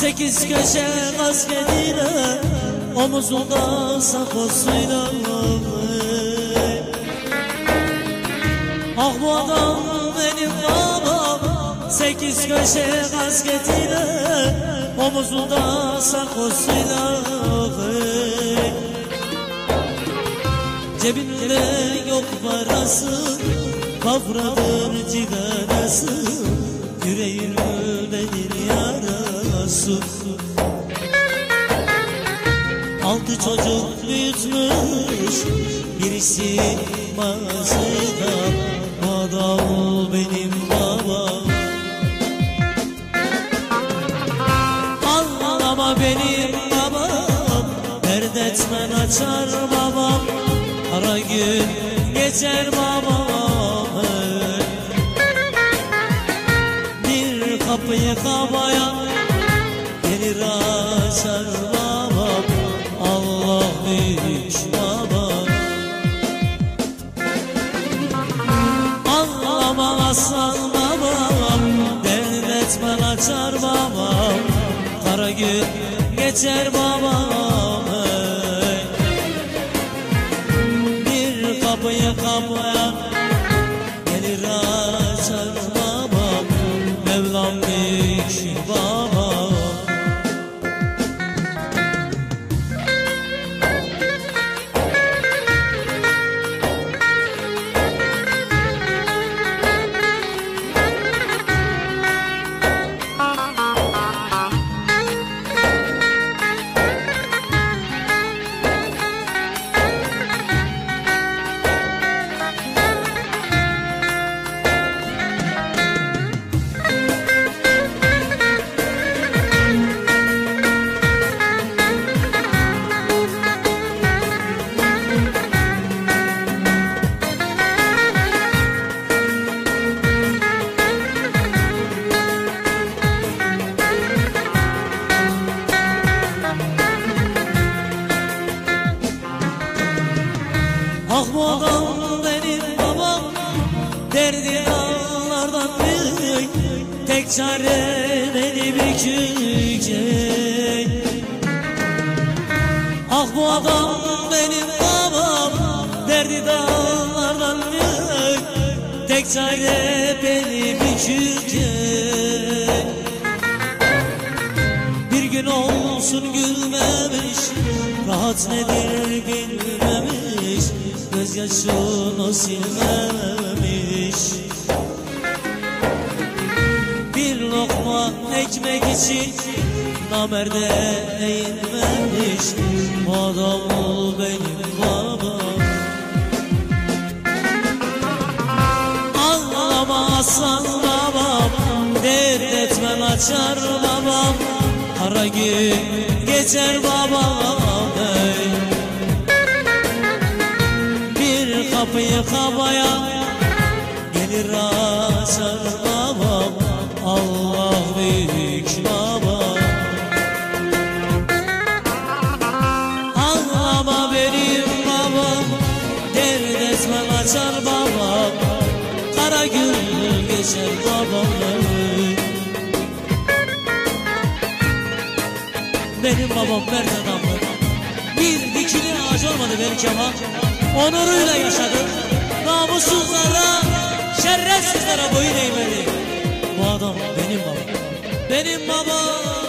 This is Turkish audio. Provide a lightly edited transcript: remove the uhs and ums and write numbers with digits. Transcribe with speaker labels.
Speaker 1: Sekiz köşe kasketiyle, omuzunda sakosuyla. Ah bu adam benim babam, sekiz köşe kasketiyle, omuzunda sakosuyla. Cebinde yok parası, kavradır cigarası, yüreğimdedir yarası. 6 çocuk büyütmüş, birisi mazıda. Bu adam benim babam. Ağlama benim babam, dert etmen açar babam. Ara gün geçer babam. Bir kapıyı kabayan gelir açar babam. Allah büyük babam. Ağlama aslan babam, dert etmen açar babam. Kara gün geçer babam. Bir kapıyı kapayan gelir açar babam. Mevlam büyük babam. Ah bu adam benim babam, derdi dağlardan büyük, tek çare beni bükecek. Ah bu adam benim babam, derdi dağlardan büyük, tek çare beni bükecek. Bir gün olsun gülmemiş, rahat nedir bilmemiş, gözyaşını silmemiş. Bir lokma ekmek için namerde eğilmemiş. Bu adam benim babam. Ağlama aslan babam, dert etmen açar babam. Kara gün geçer babam. Bir kapıyı kabaya gelir açar babam. Allah büyük babam. Ağlama benim babam, dert etmen açar babam. Kara gün geçer babam. Benim babam mert adamdı. Bir dikili ağaç olmadı belki ama onuruyla yaşadı. Namussuzlara, şerefsizlere boyun eğmedi. Bu adam benim babam. Benim babam.